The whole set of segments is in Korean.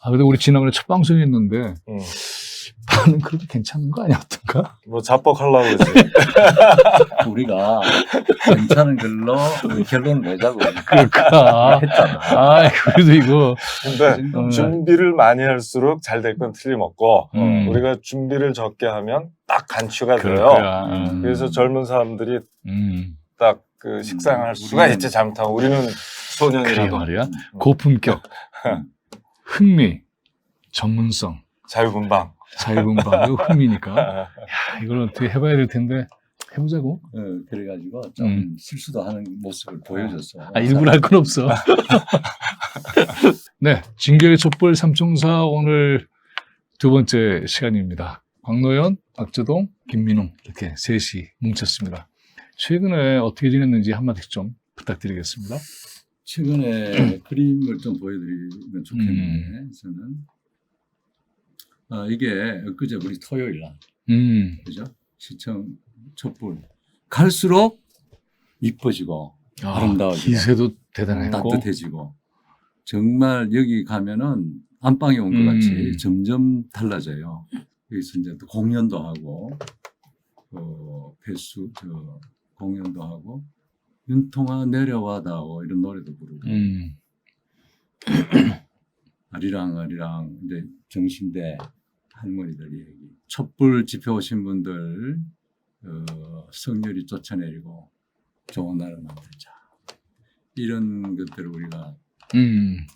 근데 우리 지난번에 첫 방송했는데 반응 그렇게 괜찮은 거 아니었던가? 뭐 자뻑하려고 그러지. 우리가 괜찮은 걸로 결론을 내자고 그러니까. 했잖아. 그래도 이거. 근데 준비를 많이 할수록 잘 될 건 틀림없고 우리가 준비를 적게 하면 딱 간추가 돼요. 그래서 젊은 사람들이 딱 그 식상할 수가 있지. 잘못하면 우리는 소년이라도. 그래 말이야. 고품격, 흥미, 전문성, 자유분방. 자유분방, 이거 흥미니까. 야, 이걸 어떻게 해봐야 될 텐데 해보자고. 그래가지고 좀 실수도 하는 모습을 보여줬어. 일부러 할 건 없어. 네, 진격의 촛불 삼총사 오늘 두 번째 시간입니다. 광노현, 박재동, 김민웅 이렇게 셋이 뭉쳤습니다. 최근에 어떻게 지냈는지 한마디씩 좀 부탁드리겠습니다. 최근에 그림을 좀 보여드리면 좋겠는데 저는 이게 엊그제 우리 토요일 날 그죠? 시청 촛불 갈수록 이뻐지고 아름다워지고 기세도 대단했고 따뜻해지고 정말 여기 가면은 안방에 온 것 같이 점점 달라져요. 여기서 이제 또 공연도 하고 공연도 하고 윤통아 내려와다오 이런 노래도 부르고 아리랑아리랑 이제 정신대 할머니들 얘기 촛불 집회 오신 분들 성렬이 쫓아내리고 좋은 나라 만들자 이런 것들을 우리가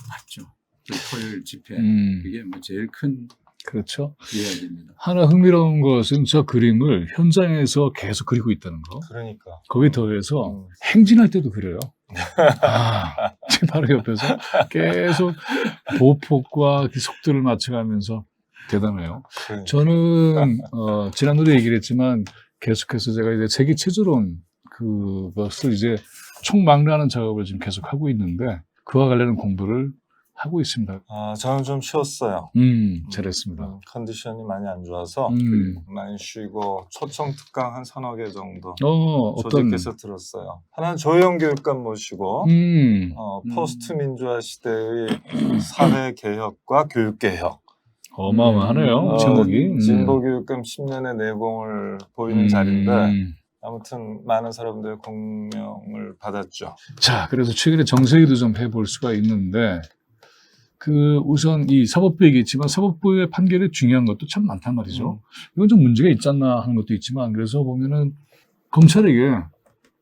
봤죠. 토요일 집회 그게 뭐 제일 큰 그렇죠. 이야기입니다. 하나 흥미로운 것은 저 그림을 현장에서 계속 그리고 있다는 거. 그러니까. 거기에 더해서 행진할 때도 그려요. 지금 바로 옆에서 계속 보폭과 속도를 맞춰가면서 대단해요. 그러니까. 저는 지난번에 얘기를 했지만 계속해서 제가 이제 세계 체조론 그것을 이제 총망라하는 작업을 지금 계속 하고 있는데 그와 관련된 공부를 하고 있습니다. 저는 좀 쉬었어요. 잘했습니다. 컨디션이 많이 안 좋아서 많이 쉬고 초청 특강 한 3-4개 정도 조직해서 들었어요. 하나는 조영 교육감 모시고 포스트 민주화 시대의 사회 개혁과 교육 개혁. 어마어마하네요. 제목이. 진보 교육감 10년의 내공을 보이는 자리인데 아무튼 많은 사람들의 공명을 받았죠. 자, 그래서 최근에 정세기도 좀 해볼 수가 있는데 우선 이 사법부 얘기했지만 사법부의 판결이 중요한 것도 참 많단 말이죠. 이건 좀 문제가 있지 않나 하는 것도 있지만 그래서 보면은 검찰에게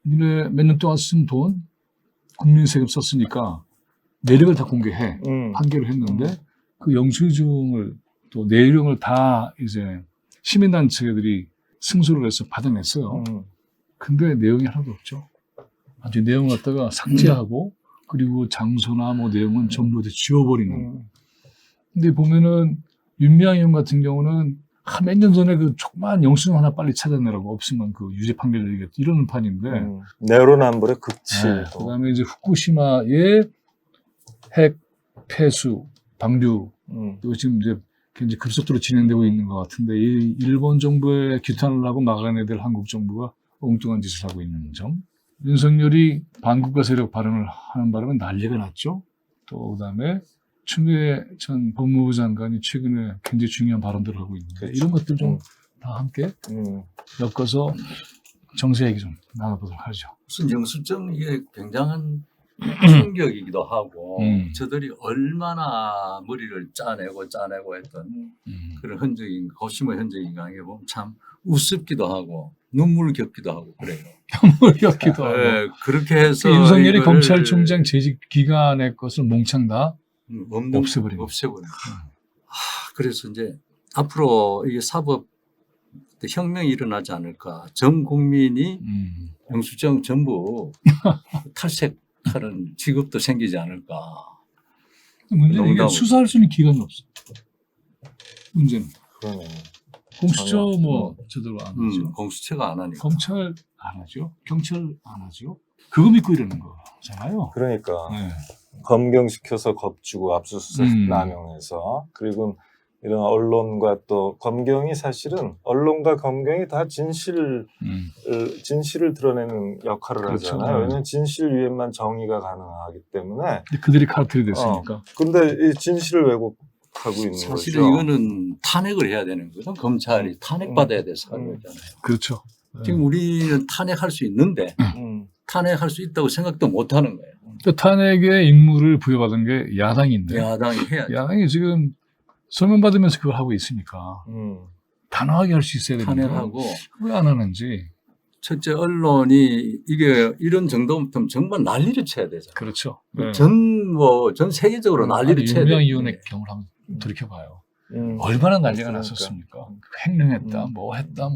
니네 몇 년 동안 쓴 돈 국민 세금 썼으니까 내력을 다 공개해 판결을 했는데 그 영수증을 또 내용을 다 이제 시민단체들이 승소를 해서 받아냈어요. 근데 내용이 하나도 없죠. 아주 내용을 갖다가 삭제하고 그리고 장소나 뭐 내용은 전부 다 지워버리는. 근데 보면은 윤미향 의원 같은 경우는 몇 년 전에 그 조그만 영수증 하나 빨리 찾아내라고 없으면 그 유죄 판결 내리겠다 이러는 판인데. 내로남불의 극치. 네, 그다음에 이제 후쿠시마의 핵 폐수 방류 또 지금 이제 굉장히 급속도로 진행되고 있는 것 같은데 이 일본 정부의 규탄을 하고 막아내야 될 한국 정부가 엉뚱한 짓을 하고 있는 점. 윤석열이 반국가 세력 발언을 하는 바람에 난리가 났죠. 또 그다음에 추미애 전 법무부 장관이 최근에 굉장히 중요한 발언들을 하고 있는데 그렇죠. 이런 것들 좀 다 함께 엮어서 정세 얘기 좀 나눠보도록 하죠. 무슨 영수증 이게 굉장한 충격이기도 하고 저들이 얼마나 머리를 짜내고 했던 그런 흔적인 고심의 흔적인가 이게 보면 참 우습기도 하고 눈물겹기도 하고 그래요. 눈물겹기도 하고. 네, 그렇게 해서 윤석열이 검찰총장 재직 기간의 것을 몽창 다 없애버리고. 그래서 이제 앞으로 이게 사법 혁명이 일어나지 않을까. 전 국민이 영수증 전부 탈색하는 직업도 생기지 않을까. 문제는 이게 수사할 수 있는 기관이 없어. 문제는. 그러네. 공수처 뭐 제대로 안 하죠. 공수처가 안 하니까. 검찰 안 하죠. 경찰 안 하죠. 그거 믿고 이러는 거잖아요. 그러니까 네. 검경시켜서 겁주고 압수수색 남용해서 그리고 이런 언론과 또 검경이 사실은 언론과 검경이 다 진실을 드러내는 역할을 그렇죠. 하잖아요. 왜냐하면 진실 위에만 정의가 가능하기 때문에. 그들이 카르텔이 됐으니까. 근데 이 진실을 하고 있는 사실은 거죠. 이거는 탄핵을 해야 되는 거죠. 검찰이 탄핵받아야 될 사건이잖아요. 그렇죠. 지금 우리는 탄핵할 수 있는데 탄핵할 수 있다고 생각도 못 하는 거예요. 탄핵의 임무를 부여받은 게 야당인데 야당이 해야죠. 야당이 지금 서면받으면서 그걸 하고 있으니까 단호하게 할 수 있어야 되는데 탄핵하고 왜 안 하는지. 첫째 언론이 이게 이런 정도면 정말 난리를 쳐야 되잖아요. 그렇죠. 네. 전 세계적으로 난리를 쳐야 돼요. 유명이혼의 경우를 한번 돌이켜봐요. 얼마나 난리가 났었습니까? 횡령했다, 뭐 했다.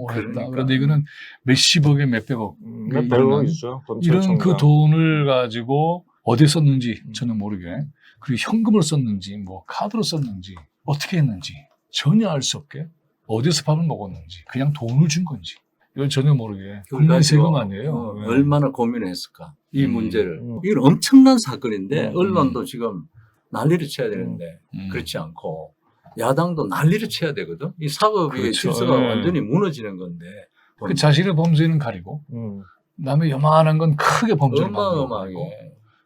그런데 이거는 몇십억에 몇백억. 몇백억이죠. 이런 그 돈을 가지고 어디에 썼는지 전혀 모르게, 그리고 현금을 썼는지, 뭐 카드로 썼는지, 어떻게 했는지 전혀 알 수 없게 어디서 밥을 먹었는지, 그냥 돈을 준 건지 이걸 전혀 모르게. 국민 세금 아니에요. 네. 얼마나 고민을 했을까 이 문제를. 이건 엄청난 사건인데 언론도 지금 난리를 쳐야 되는데 그렇지 않고 야당도 난리를 쳐야 되거든. 이 사법의 그렇죠. 질서가 완전히 무너지는 건데. 그 자신의 범죄는 가리고 남의 요만한 건 크게 범죄를 만들고,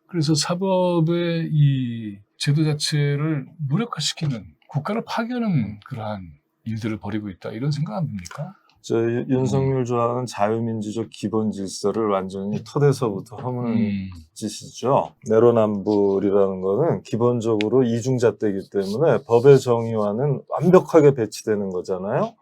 그래서 사법의 이 제도 자체를 무력화시키는, 국가를 파괴하는 그러한 일들을 벌이고 있다, 이런 생각 안 듭니까? 윤석열 좋아하는 자유민주적 기본 질서를 완전히 토대서부터 허무는 짓이죠. 내로남불이라는 거는 기본적으로 이중잣대이기 때문에 법의 정의와는 완벽하게 배치되는 거잖아요.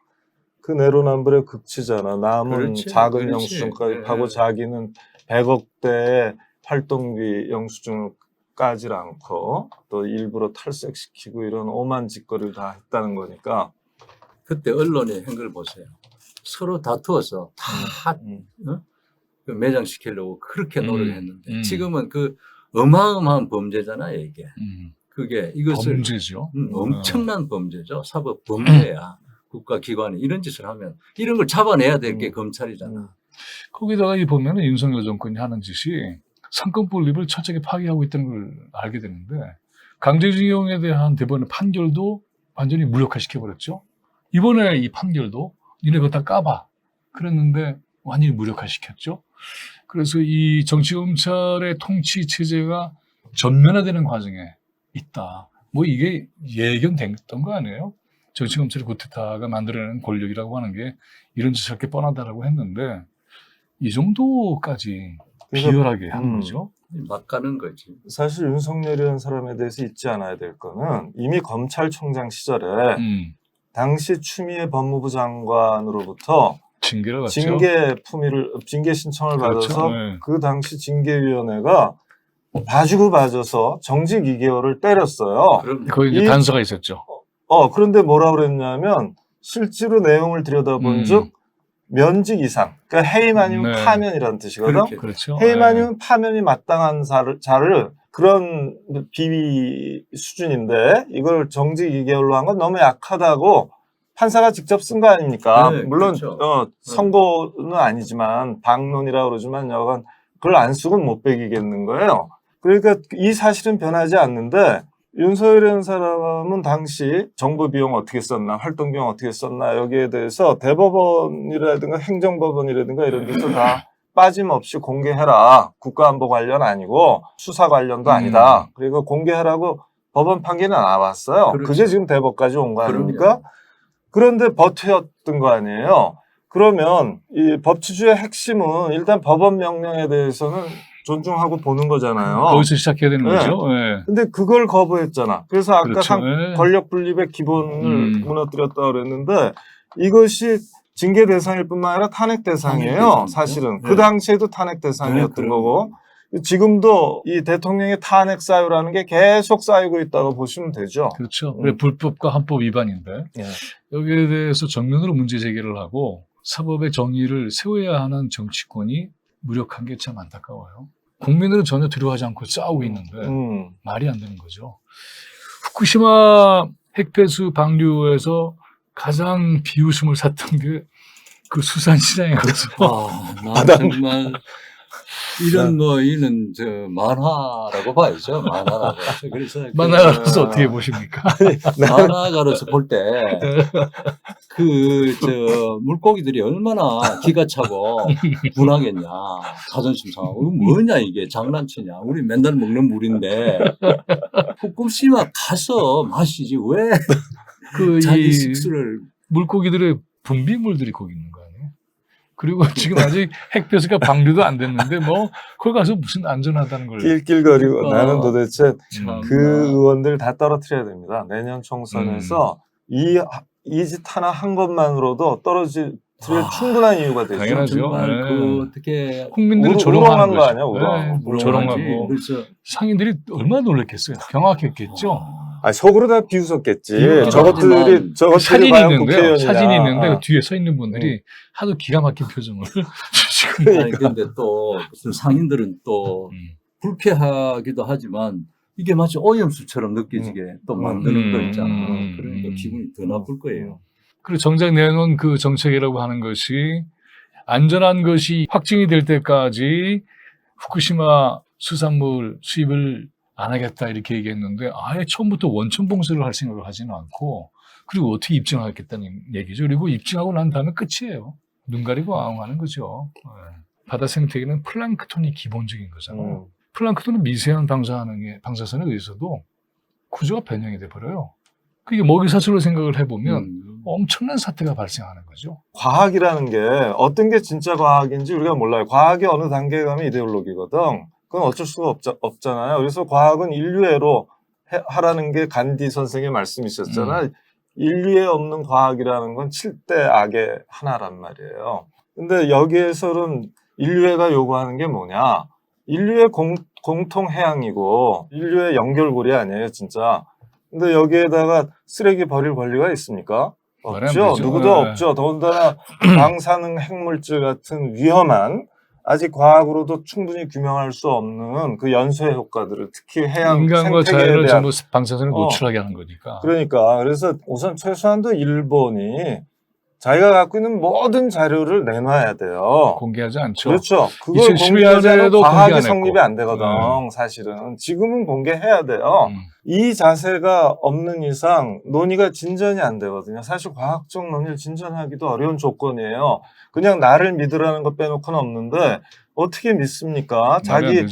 그 내로남불의 극치잖아. 남은 작은 영수증까지 파고 자기는 100억대의 활동비 영수증을 까질 않고 또 일부러 탈색시키고 이런 오만 짓거리를 다 했다는 거니까. 그때 언론이 한 걸 보세요. 서로 다투어서 다 그 매장시키려고 그렇게 노력했는데 지금은 그 어마어마한 범죄잖아요, 이게. 그게 이것을 범죄죠. 엄청난 범죄죠. 사법 범죄야. 국가기관이 이런 짓을 하면 이런 걸 잡아내야 될 게 검찰이잖아. 거기다가 이 보면은 윤석열 정권이 하는 짓이 상권 분립을 철저하게 파괴하고 있다는 걸 알게 되는데, 강제징용에 대한 대법원의 판결도 완전히 무력화시켜버렸죠. 이번에 이 판결도 니네 그거 다 까봐 그랬는데 완전히 무력화시켰죠. 그래서 이 정치검찰의 통치체제가 전면화되는 과정에 있다. 뭐 이게 예견됐던 거 아니에요? 정치검찰의 구테타가 만들어내는 권력이라고 하는 게 이런지 저렇게 뻔하다라고 했는데 이 정도까지 비열하게 한 거죠. 막 가는 거지. 사실 윤석열이라는 사람에 대해서 잊지 않아야 될 거는 이미 검찰총장 시절에 당시 추미애 법무부 장관으로부터 징계를 받죠. 징계 신청을 그렇죠. 받아서 네. 그 당시 징계위원회가 봐주고 봐줘서 정직 2개월을 때렸어요. 거기 이제 단서가 있었죠. 그런데 뭐라 그랬냐면 실제로 내용을 들여다본즉 면직 이상, 그러니까 해임 아니면 파면이라는 뜻이거든. 그렇죠. 해임 아니면 파면이 마땅한 자를 그런 비위 수준인데 이걸 정직 2개월로 한 건 너무 약하다고 판사가 직접 쓴 거 아닙니까? 네, 물론 그렇죠. 선고는 아니지만 방론이라고 그러지만 여간 그걸 안 쓰고는 못 베기겠는 거예요. 그러니까 이 사실은 변하지 않는데 윤석열이라는 사람은 당시 정부 비용 어떻게 썼나, 활동 비용 어떻게 썼나 여기에 대해서 대법원이라든가 행정법원이라든가 이런 데서 다 빠짐없이 공개해라. 국가안보 관련 아니고 수사 관련도 아니다. 그리고 공개하라고 법원 판결이 나왔어요. 그렇죠. 그게 지금 대법까지 온 거 아닙니까? 그럼요. 그런데 버텼던 거 아니에요. 그러면 이 법치주의 핵심은 일단 법원 명령에 대해서는 존중하고 보는 거잖아요. 거기서 시작해야 되는 거죠. 네. 근데 그걸 거부했잖아. 그래서 아까 그렇죠. 권력 분립의 기본을 무너뜨렸다고 그랬는데 이것이 징계 대상일 뿐만 아니라 탄핵 대상이에요. 사실은. 네. 그 당시에도 탄핵 대상이었던 네, 거고 지금도 이 대통령의 탄핵 사유라는 게 계속 쌓이고 있다고 보시면 되죠. 그렇죠. 불법과 헌법 위반인데 여기에 대해서 정면으로 문제 제기를 하고 사법의 정의를 세워야 하는 정치권이 무력한 게 참 안타까워요. 국민들은 전혀 두려워하지 않고 싸우고 있는데 말이 안 되는 거죠. 후쿠시마 핵폐수 방류에서 가장 비웃음을 샀던 게 그 수산시장에 가서 정말 이런 이는 만화라고 봐야죠. 만화라고. 그래서 만화가로서 어떻게 보십니까? 만화가로서 볼 때 물고기들이 얼마나 기가 차고 분하겠냐. 자존심 상하고. 이거 뭐냐, 이게. 장난치냐. 우리 맨날 먹는 물인데. 후쿠시마 가서 마시지. 왜 자기 식수를. 물고기들의 분비물들이 거기 있는 거 아니에요? 그리고 지금 아직 핵폐수가 방류도 안 됐는데 뭐 거기 가서 무슨 안전하다는 걸 낄낄거리고 나는 도대체 그 의원들 다 떨어뜨려야 됩니다. 내년 총선에서 이 짓 하나 한 것만으로도 떨어질 충분한 이유가 되죠. 당연하죠. 정말 그 어떻게 국민들이 조롱하는 거 아니야, 우롱. 네, 조롱하고 상인들이 얼마나 놀랐겠어요. 경악했겠죠. 속으로 다 비웃었겠지. 저것들이 사진이 과연 있는데요. 국회의원이냐. 사진이 있는데 그 뒤에 서 있는 분들이 하도 기가 막힌 표정을 주시고. 그런데 또 상인들은 또 불쾌하기도 하지만 이게 마치 오염수처럼 느껴지게 또 만드는 거 있잖아. 그러니까 기분이 더 나쁠 거예요. 그리고 정작 내놓은 그 정책이라고 하는 것이 안전한 것이 확증이 될 때까지 후쿠시마 수산물 수입을 안 하겠다 이렇게 얘기했는데 아예 처음부터 원천 봉쇄를 할 생각을 하지는 않고 그리고 어떻게 입증하겠다는 얘기죠. 그리고 입증하고 난 다음에 끝이에요. 눈 가리고 아웅하는 거죠. 바다 생태계는 플랑크톤이 기본적인 거잖아요. 플랑크톤은 미세한 방사선에 의해서도 구조가 변형이 돼버려요. 그게 먹이사슬로 생각을 해보면 엄청난 사태가 발생하는 거죠. 과학이라는 게 어떤 게 진짜 과학인지 우리가 몰라요. 과학이 어느 단계에 가면 이데올로기거든. 그건 어쩔 수가 없잖아요. 그래서 과학은 인류애로 하라는 게 간디 선생의 말씀이셨잖아요. 인류애 없는 과학이라는 건 7대 악의 하나란 말이에요. 근데 여기에서는 인류애가 요구하는 게 뭐냐? 인류의 공통 해양이고 인류의 연결고리 아니에요, 진짜. 근데 여기에다가 쓰레기 버릴 권리가 있습니까? 없죠. 누구도 없죠. 더군다나 방사능 핵물질 같은 위험한 아직 과학으로도 충분히 규명할 수 없는 그 연소의 효과들을 특히 해양 인간과 생태계에 자연을 대한 전부 방사선에 노출하게 하는 거니까. 그러니까 그래서 우선 최소한도 일본이 자기가 갖고 있는 모든 자료를 내놔야 돼요. 공개하지 않죠. 그렇죠. 그걸 공개하지 않으면 과학이 성립이 안 되거든. 네. 사실은 지금은 공개해야 돼요. 이 자세가 없는 이상 논의가 진전이 안 되거든요. 사실 과학적 논의를 진전하기도 어려운 조건이에요. 그냥 나를 믿으라는 거 빼놓고는 없는데 어떻게 믿습니까? 자기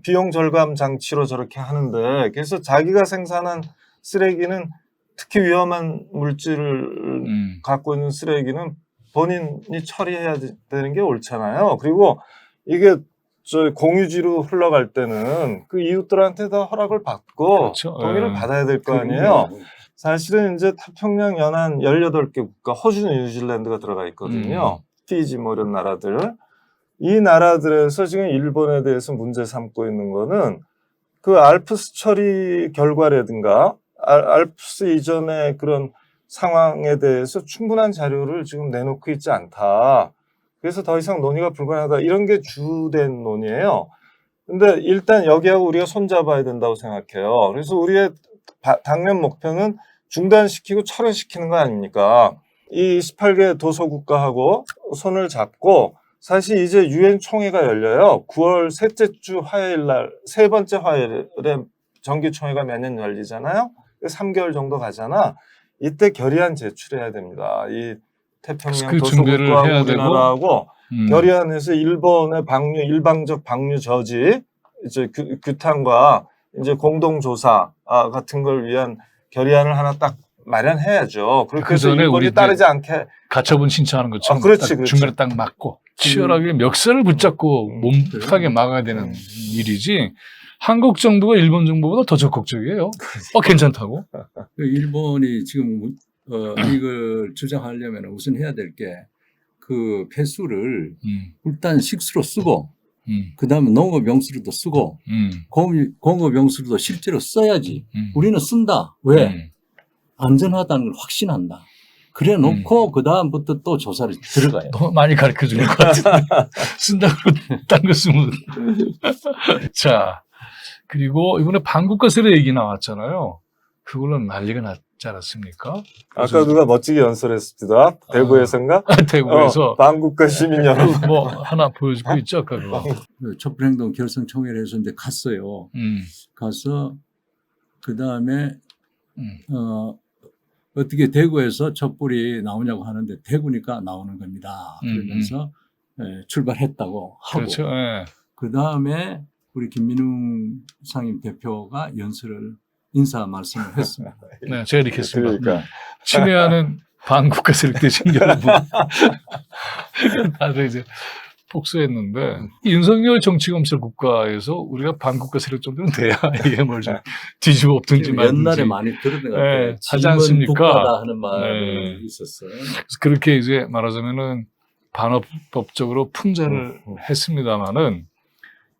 비용 절감 장치로 저렇게 하는데 그래서 자기가 생산한 쓰레기는 특히 위험한 물질을 갖고 있는 쓰레기는 본인이 처리해야 되는 게 옳잖아요. 그리고 이게 공유지로 흘러갈 때는 그 이웃들한테 다 허락을 받고 그렇죠. 동의를 받아야 될 거 아니에요. 사실은 이제 태평양 연안 18개 국가, 호주, 뉴질랜드가 들어가 있거든요. 피지 뭐 이런 나라들. 이 나라들에서 지금 일본에 대해서 문제 삼고 있는 거는 그 알프스 처리 결과라든가 알프스 이전의 그런 상황에 대해서 충분한 자료를 지금 내놓고 있지 않다. 그래서 더 이상 논의가 불가능하다. 이런 게 주된 논의예요. 근데 일단 여기하고 우리가 손잡아야 된다고 생각해요. 그래서 우리의 당면 목표는 중단시키고 철회시키는 거 아닙니까? 이 18개 도서국가하고 손을 잡고 사실 이제 유엔 총회가 열려요. 9월 셋째 주 화요일 날, 세 번째 화요일에 정기총회가 매년 열리잖아요. 3개월 정도 가잖아. 이때 결의안 제출해야 됩니다. 이 태평양 도서국가하고 우리나라하고 결의안에서 일본의 일방적 방류 저지, 이제 규탄과 이제 공동조사 같은 걸 위한 결의안을 하나 딱 마련해야죠. 그렇게 해서 일본이 따르지 않게 가처분 신청하는 것처럼 그렇지. 중간에 딱 막고 치열하게 멱살을 붙잡고 몸하게 막아야 되는 일이지. 한국 정부가 일본 정부보다 더 적극적이에요. 괜찮다고. 일본이 지금 이걸 주장하려면 우선 해야 될 게 그 폐수를 일단 식수로 쓰고 그다음에 농업용수로도 쓰고 공업용수로도 실제로 써야지. 우리는 쓴다. 왜? 안전하다는 걸 확신한다. 그래 놓고 그다음부터 또 조사를 들어가요. 너무 많이 가르쳐 주는 것 같은데. 쓴다고 딴 거 쓰면. 자, 그리고 이번에 방국가세례 얘기 나왔잖아요. 그걸로 난리가 났지 않았습니까? 아까 누가 멋지게 연설했습니다. 대구에서인가? 대구에서. 방국가 시민 여러분. 뭐 하나 보여주고 있죠, 아까 그거. 촛불행동 결성총회를 해서 이제 갔어요. 가서 그 다음에 어떻게 대구에서 촛불이 나오냐고 하는데 대구니까 나오는 겁니다. 그러면서 출발했다고 하고 그렇죠. 예. 그 다음에 우리 김민웅 상임 대표가 연설을 인사 말씀을 했습니다. 네, 제가 이렇게 했습니다. 그러니까 친애하는 반국가 세력 대신 여러분. 다들 이제 복수했는데 이 윤석열 정치검찰 국가에서 우리가 반국가 세력 정도는 돼야 이게 뭘 좀 뒤집어 엎든지 말든지 옛날에 많이 들은 것 같아요. 하지 않습니까? 국가다 하는 말이 있었어요. 그래서 그렇게 이제 말하자면은 반어법적으로 풍자를 했습니다마는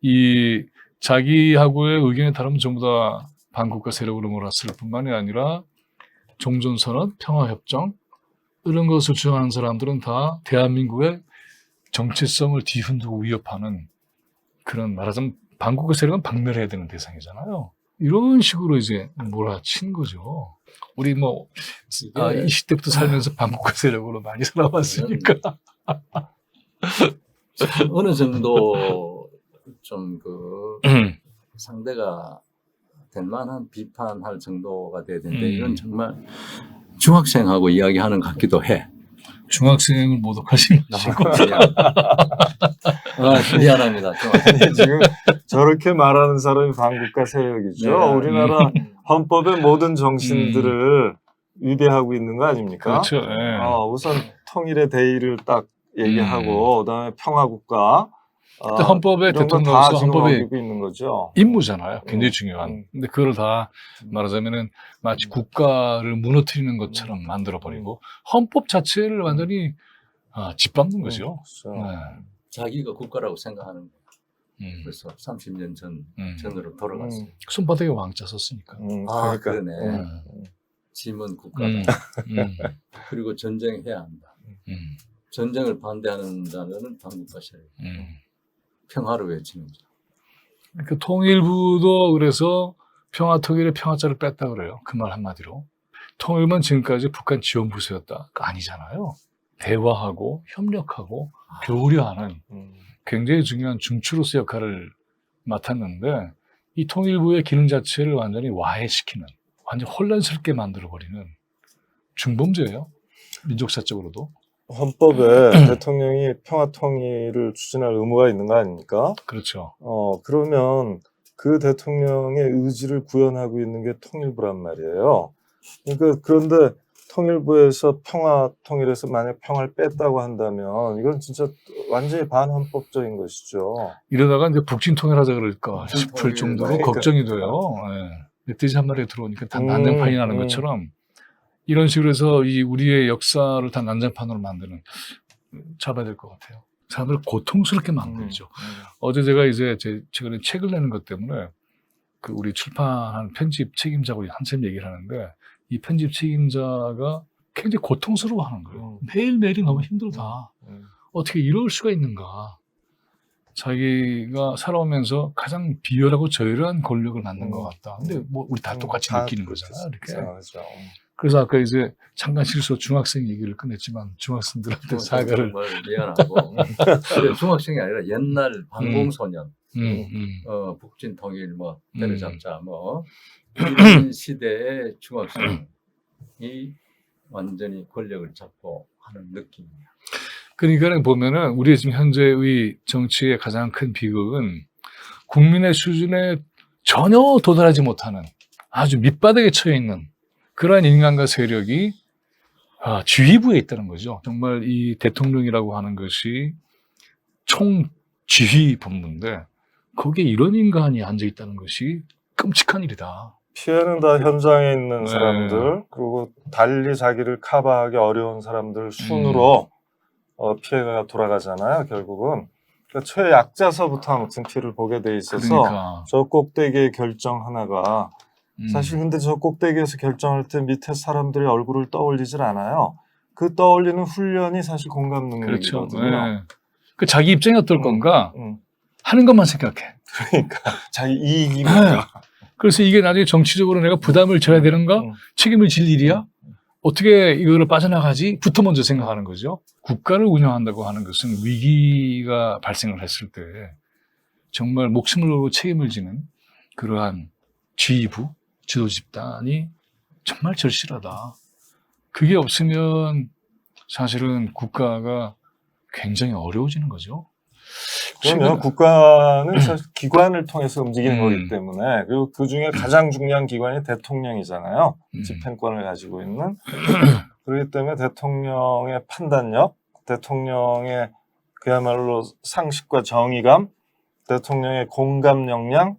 이 자기하고의 의견이 다르면 전부 다 반국가 세력으로 몰았을 뿐만이 아니라 종전선언, 평화협정 이런 것을 주장하는 사람들은 다 대한민국의 정체성을 뒤흔들고 위협하는 그런 말하자면 반국가 세력은 박멸해야 되는 대상이잖아요. 이런 식으로 이제 몰아친 거죠. 우리 뭐 20대부터 살면서 반국가 세력으로 많이 살아왔으니까. 어느 정도 좀 그 상대가 될 만한 비판할 정도가 돼야 되는데 이건 정말 중학생하고 이야기하는 것 같기도 해. 중학생을 모독하지 마시고. 미안합니다. 아니, 지금 저렇게 말하는 사람이 반국가 세력이죠. 네. 우리나라 헌법의 모든 정신들을 위배하고 있는 거 아닙니까? 그렇죠. 네. 우선 통일의 대의를 딱 얘기하고 그다음에 평화국가 헌법의 대통령으로서 헌법이 있는 거죠. 임무잖아요. 굉장히 중요한. 근데 그걸 다 말하자면은 마치 국가를 무너뜨리는 것처럼 만들어버리고 헌법 자체를 완전히 짓밟는 거죠. 그렇죠. 네. 자기가 국가라고 생각하는 거예요. 그래서 30년 전으로 돌아갔어요. 손바닥에 왕자 썼으니까. 그러네. 짐은 국가다. 그리고 전쟁해야 한다. 전쟁을 반대하는 자는 반국가 세력. 평화를 외치는 거죠. 그 통일부도 그래서 평화 통일의 평화자를 뺐다 그래요. 그 말 한마디로. 통일부는 지금까지 북한 지원부서였다. 아니잖아요. 대화하고 협력하고 교류하는 굉장히 중요한 중추로서 역할을 맡았는데 이 통일부의 기능 자체를 완전히 와해시키는 완전 혼란스럽게 만들어버리는 중범죄예요. 민족사적으로도. 헌법에 대통령이 평화 통일을 추진할 의무가 있는 거 아닙니까? 그렇죠. 그러면 그 대통령의 의지를 구현하고 있는 게 통일부란 말이에요. 그러니까 그런데 통일부에서 평화 통일에서 만약 평화를 뺐다고 한다면 이건 진짜 완전히 반헌법적인 것이죠. 이러다가 이제 북진 통일하자 그럴까 싶을 정도로 그러니까. 걱정이 돼요. 멧돼지 한 마리가 들어오니까 다 난장판이 나는 것처럼 이런 식으로 해서 우리의 역사를 다 난장판으로 만드는 잡아야 될 것 같아요. 사람을 고통스럽게 만들죠. 어제 제가 이제 최근에 책을 내는 것 때문에 그 우리 출판한 편집 책임자하고 한참 얘기를 하는데 이 편집 책임자가 굉장히 고통스러워하는 거예요. 매일매일이 너무 힘들다. 어떻게 이럴 수가 있는가. 자기가 살아오면서 가장 비열하고 저열한 권력을 만든 것 같다. 근데 뭐 우리 다 똑같이 느끼는 거잖아요. 이렇게. 그래서 아까 이제 잠깐 실수 중학생 얘기를 끝냈지만 중학생들한테 사과를. 정말 미안하고. 중학생이 아니라 옛날 반공소년. 북진 통일 때려잡자 이런 시대의 중학생이 완전히 권력을 잡고 하는 느낌이에요. 그러니까 보면은 우리 지금 현재의 정치의 가장 큰 비극은 국민의 수준에 전혀 도달하지 못하는 아주 밑바닥에 처해 있는 그러한 인간과 세력이 지휘부에 있다는 거죠. 정말 이 대통령이라고 하는 것이 총지휘 본부인데 거기에 이런 인간이 앉아 있다는 것이 끔찍한 일이다. 피해는 다 현장에 있는 사람들 그리고 달리 자기를 커버하기 어려운 사람들 순으로 피해가 돌아가잖아요. 결국은 그러니까 최약자서부터 아무튼 피해를 보게 돼 있어서 저 꼭대기의 결정 하나가 사실 근데 저 꼭대기에서 결정할 때 밑에 사람들의 얼굴을 떠올리질 않아요. 그 떠올리는 훈련이 사실 공감 능력이거든요. 그렇죠. 네. 그 자기 입장이 어떨 건가 하는 것만 생각해. 그러니까 자기 이익이 뭔가. 그래서 이게 나중에 정치적으로 내가 부담을 져야 되는가? 책임을 질 일이야? 어떻게 이거를 빠져나가지? 부터 먼저 생각하는 거죠. 국가를 운영한다고 하는 것은 위기가 발생을 했을 때 정말 목숨을 걸고 책임을 지는 그러한 지휘부, 지도 집단이 정말 절실하다. 그게 없으면 사실은 국가가 굉장히 어려워지는 거죠. 그러면 국가는 사실 기관을 통해서 움직이는 거기 때문에 그리고 그중에 가장 중요한 기관이 대통령이잖아요. 집행권을 가지고 있는. 그렇기 때문에 대통령의 판단력, 대통령의 그야말로 상식과 정의감, 대통령의 공감 역량,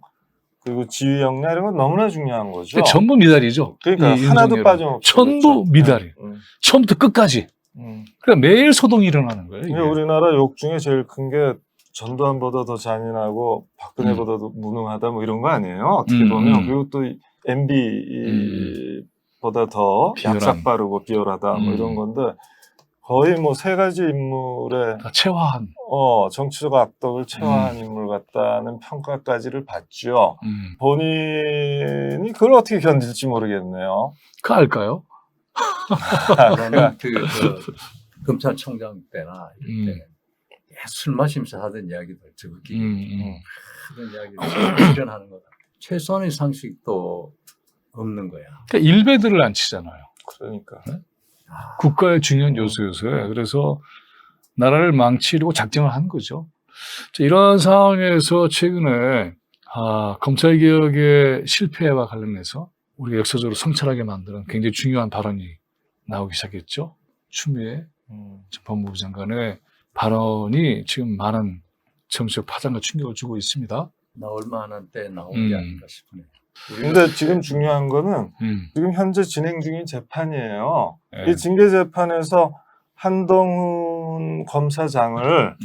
그리고 지휘 역량 이런 건 너무나 중요한 거죠. 전부 미달이죠. 그러니까 하나도 빠짐없이. 전부 미달이에요. 처음부터 끝까지. 그러니까 매일 소동이 일어나는 거예요. 이게. 우리나라 욕 중에 제일 큰 게 전두환보다 더 잔인하고 박근혜보다도 무능하다 뭐 이런 거 아니에요? 어떻게 보면. 그리고 또 MB보다 더 약삭 빠르고 비열하다 뭐 이런 건데 거의 뭐 세 가지 인물의 체화한 정치적 악덕을 체화한 인물 같다는 평가까지를 받죠. 본인이 그걸 어떻게 견딜지 모르겠네요. 그 알까요? 저는 검찰총장 때나 이럴 때 술 마시면서 하던 이야기들 저기 그런 이야기들 실현하는 거다. 최소한의 상식도 없는 거야. 그러니까 일배들을 안 치잖아요. 그러니까. 네? 국가의 중요한 요소여서요. 그래서 나라를 망치려고 작정을 한 거죠. 이런 상황에서 최근에 검찰개혁의 실패와 관련해서 우리가 역사적으로 성찰하게 만드는 굉장히 중요한 발언이 나오기 시작했죠. 추미애 전 법무부 장관의 발언이 지금 많은 정치적 파장과 충격을 주고 있습니다. 나올 만한 때 나온 게 아닌가 싶네요. 근데 지금 중요한 거는 지금 현재 진행 중인 재판이에요. 네. 이 징계 재판에서 한동훈 검사장을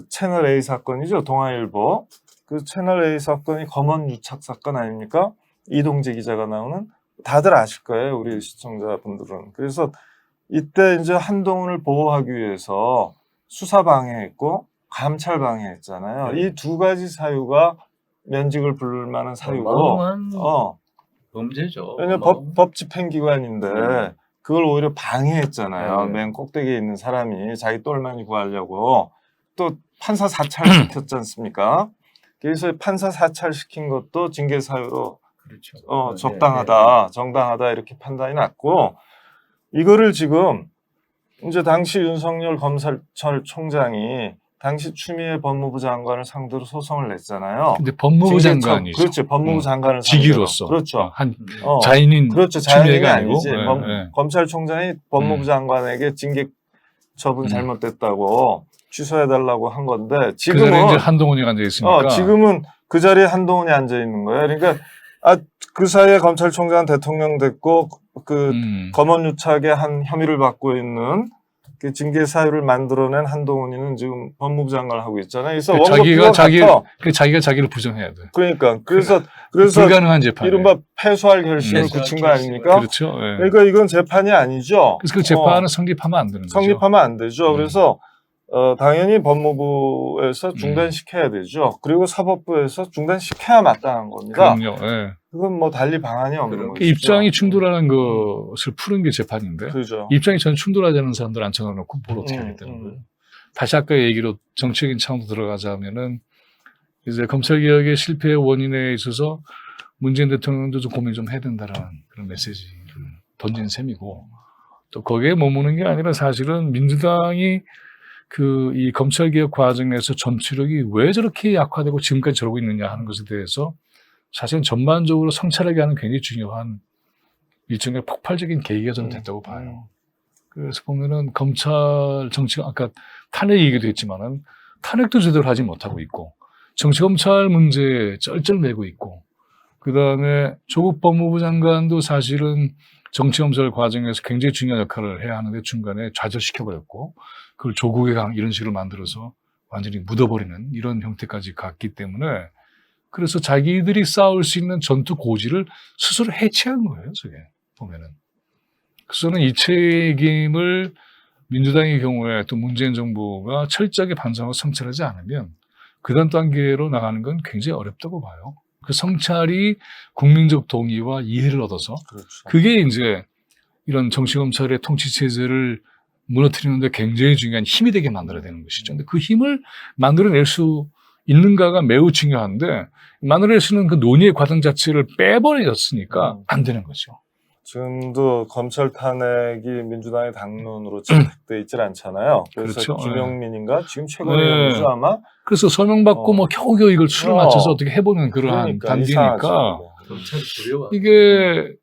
채널 A 사건이죠. 동아일보. 그 채널 A 사건이 검언 유착 사건 아닙니까? 이동재 기자가 나오는 다들 아실 거예요. 우리 시청자분들은. 그래서 이때 이제 한동훈을 보호하기 위해서 수사 방해했고 감찰 방해했잖아요. 네. 이 두 가지 사유가 면직을 부를 만한 사유고. 범죄죠. 왜냐면 법 집행기관인데 그걸 오히려 방해했잖아요. 네. 맨 꼭대기에 있는 사람이 자기 똘마니 구하려고 또 판사 사찰시켰지 않습니까? 그래서 판사 사찰시킨 것도 징계 사유로 그렇죠. 적당하다, 정당하다 이렇게 판단이 났고 이거를 지금 이제 당시 윤석열 검찰총장이 당시 추미애 법무부 장관을 상대로 소송을 냈잖아요. 근데 법무부 장관이죠. 그렇죠. 법무부 장관을 직위로서. 그렇죠. 한 자인인 그렇죠. 자인이 아니지. 네. 검찰총장이 법무부 장관에게 징계 처분 잘못됐다고 취소해달라고 한 건데 지금은 그 자리에 이제 한동훈이 앉아 있으니까. 지금은 그 자리에 한동훈이 앉아 있는 거예요. 그러니까 그 사이에 검찰총장은 대통령 됐고 검언 유착의 한 혐의를 받고 있는 그 징계 사유를 만들어낸 한동훈이는 지금 법무부 장관을 하고 있잖아요. 그래서 자기가 자기를 부정해야 돼. 그러니까 그래서 불가능한 재판. 이른바 패소할 결심을 굳힌 거 아닙니까? 그렇죠. 네. 그러니까 이건 재판이 아니죠. 그래서 그 재판은 성립하면 안 되는 거죠. 성립하면 안 되죠. 그래서 당연히 법무부에서 중단시켜야 되죠. 그리고 사법부에서 중단시켜야 마땅한 겁니다. 그럼요. 네. 그건 뭐 달리 방안이 없는 거죠. 입장이 충돌하는 것을 푸는 게 재판인데 그렇죠. 입장이 전혀 충돌하지 않는 사람들 앉혀놓고 뭘 어떻게 하겠다는 거예요. 다시 아까 얘기로 정치적인 차원도 들어가자면은 이제 검찰개혁의 실패의 원인에 있어서 문재인 대통령도 좀 고민 좀 해야 된다라는 그런 메시지를 던진 셈이고 또 거기에 머무는 게 아니라 사실은 민주당이 이 검찰개혁 과정에서 전투력이 왜 저렇게 약화되고 지금까지 저러고 있느냐 하는 것에 대해서 사실은 전반적으로 성찰하게 하는 굉장히 중요한 일종의 폭발적인 계기가 저는 됐다고 봐요. 그래서 보면은 검찰 정치가 아까 탄핵 얘기도 했지만은 탄핵도 제대로 하지 못하고 있고 정치검찰 문제에 쩔쩔매고 있고 그 다음에 조국 법무부 장관도 사실은 정치검찰 과정에서 굉장히 중요한 역할을 해야 하는데 중간에 좌절시켜버렸고 그걸 조국의 강 이런 식으로 만들어서 완전히 묻어버리는 이런 형태까지 갔기 때문에 그래서 자기들이 싸울 수 있는 전투 고지를 스스로 해체한 거예요. 저게 보면은. 그래서 저는 이 책임을 민주당의 경우에 또 문재인 정부가 철저하게 반성하고 성찰하지 않으면 그다음 단계로 나가는 건 굉장히 어렵다고 봐요. 그 성찰이 국민적 동의와 이해를 얻어서 그렇죠. 그게 이제 이런 정치검찰의 통치체제를 무너뜨리는데 굉장히 중요한 힘이 되게 만들어야 되는 것이죠. 근데 그 힘을 만들어낼 수 있는가가 매우 중요한데 만들어낼 수 있는 그 논의의 과정 자체를 빼버렸으니까 안 되는 거죠. 지금도 검찰 탄핵이 민주당의 당론으로 채택돼 있질 않잖아요. 그래서 그렇죠. 김영민인가 지금 최고의 연구죠 아마. 그래서 서명받고 뭐 겨우겨우 이걸 수를 맞춰서 어떻게 해보는 그러한 그러니까, 단계니까 검찰이 두려워. 이게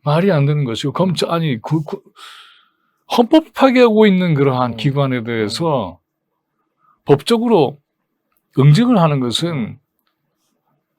말이 안 되는 것이고 검찰 아니 헌법 파괴하고 있는 그러한 기관에 대해서 법적으로 응징을 하는 것은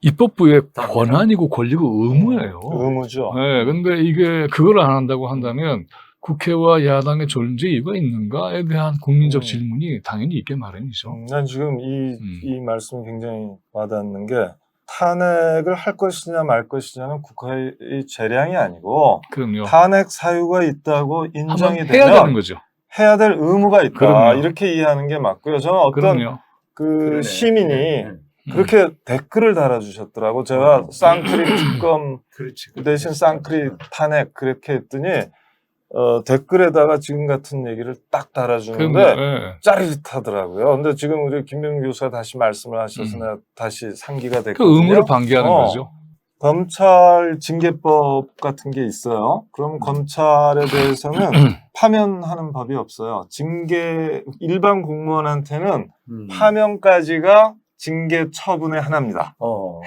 입법부의 권한이고 권리고 의무예요. 의무죠. 네, 근데 이게 그걸 안 한다고 한다면 국회와 야당의 존재 이유가 있는가에 대한 국민적 질문이 당연히 있게 마련이죠. 난 지금 이 말씀이 굉장히 와닿는 게 탄핵을 할 것이냐 말 것이냐는 국회의 재량이 아니고 그럼요. 탄핵 사유가 있다고 인정이 해야 되면 되는 거죠. 해야 될 의무가 있다. 그럼요. 이렇게 이해하는 게 맞고요. 저는 어떤 그럼요. 그 시민이 네. 그렇게 댓글을 달아주셨더라고. 제가 쌍크리 특검 그렇지. 그 대신 쌍크리 탄핵 그렇게 했더니 댓글에다가 지금 같은 얘기를 딱 달아주는데 네. 짜릿하더라고요. 근데 지금 우리 김병민 교수가 다시 말씀을 하셔서 내가 다시 상기가 그 됐거든요. 의무를 방기하는 거죠. 검찰 징계법 같은 게 있어요. 그럼 검찰에 대해서는 파면하는 법이 없어요. 징계 일반 공무원한테는 파면까지가 징계 처분의 하나입니다.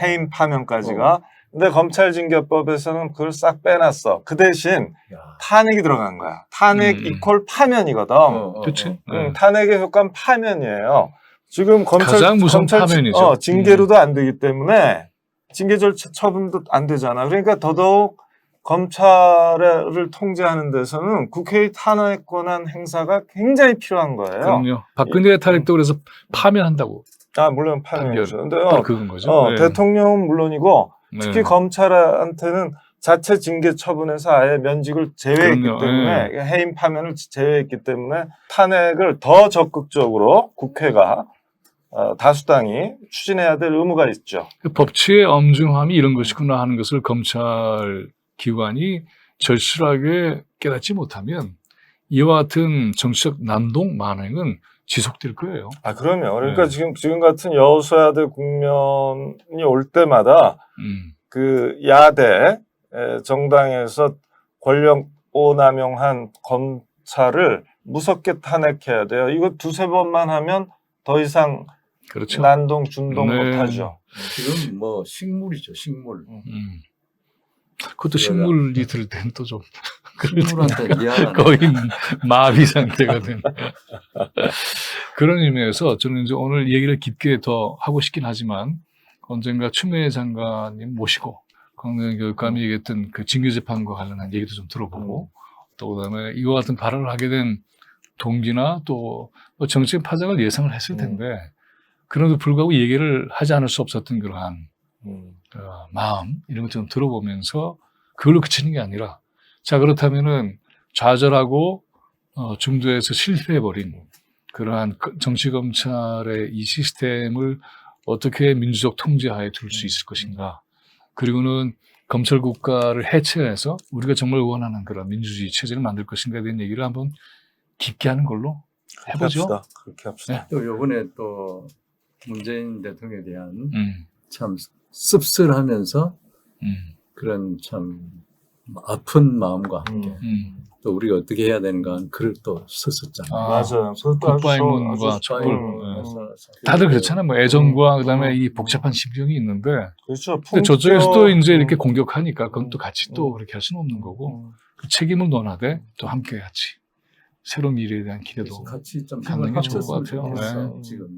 해임 파면까지가. 근데 검찰징계법에서는 그걸 싹 빼놨어. 그 대신 탄핵이 들어간 거야. 탄핵 이퀄 파면이거든. 그렇지. 탄핵의 효과는 파면이에요. 지금 가장 무서운 파면이죠. 징계로도 안 되기 때문에 징계 절차 처분도 안 되잖아. 그러니까 더더욱 검찰을 통제하는 데서는 국회의 탄핵 권한 행사가 굉장히 필요한 거예요. 그럼요. 박근혜 탄핵도 그래서 파면한다고. 물론 파면이죠. 근데 그건 거죠. 네. 대통령은 물론이고 특히 네. 검찰한테는 자체 징계 처분에서 아예 면직을 제외했기 그럼요. 때문에 해임 파면을 제외했기 때문에 탄핵을 더 적극적으로 국회가 다수당이 추진해야 될 의무가 있죠. 그 법치의 엄중함이 이런 것이구나 하는 것을 검찰 기관이 절실하게 깨닫지 못하면 이와 같은 정치적 난동 만행은 지속될 거예요. 그럼요. 그러니까 지금 같은 여소야대 국면이 올 때마다 그 야대 정당에서 권력 오남용한 검찰을 무섭게 탄핵해야 돼요. 이거 두세 번만 하면 더 이상 그렇죠. 난동 준동 못하죠. 지금 뭐 식물이죠, 식물. 그것도 식물이 들 때는 또 좀 식물한테 미안하네. 거의 마비 상태가 되는 그런 의미에서 저는 이제 오늘 얘기를 깊게 더 하고 싶긴 하지만 언젠가 추미애 장관님 모시고 강릉교육감이 얘기했던 그 징계재판과 관련한 얘기도 좀 들어보고 또 그다음에 이와 같은 발언을 하게 된 동기나 또 정치적 파장을 예상을 했을 텐데 그럼에도 불구하고 얘기를 하지 않을 수 없었던 그러한 마음 이런 것 좀 들어보면서 그걸로 그치는 게 아니라 자 그렇다면은 좌절하고 중도에서 실패해버린 그러한 정치 검찰의 이 시스템을 어떻게 민주적 통제하에 둘 수 있을 것인가 그리고는 검찰 국가를 해체해서 우리가 정말 원하는 그런 민주주의 체제를 만들 것인가에 대한 얘기를 한번 깊게 하는 걸로 해보죠. 그렇게 합시다. 또 이번에 또 문재인 대통령에 대한 참 씁쓸하면서 그런 참 아픈 마음과 함께 또 우리가 어떻게 해야 되는가 하는 글을 또 썼었잖아요. 맞아요. 굿바이문과 촛불. 다들 그렇잖아요. 뭐 애정과 그다음에 이 복잡한 심정이 있는데. 그렇죠. 근데 저쪽에서 또 이제 이렇게 공격하니까 그건 또 같이 또 그렇게 할 수는 없는 거고 그 책임을 논하되 또 함께 같이 새로운 미래에 대한 기대도 같이 좀 갖는 게 좋을 것 같아요. 좋겠어, 지금.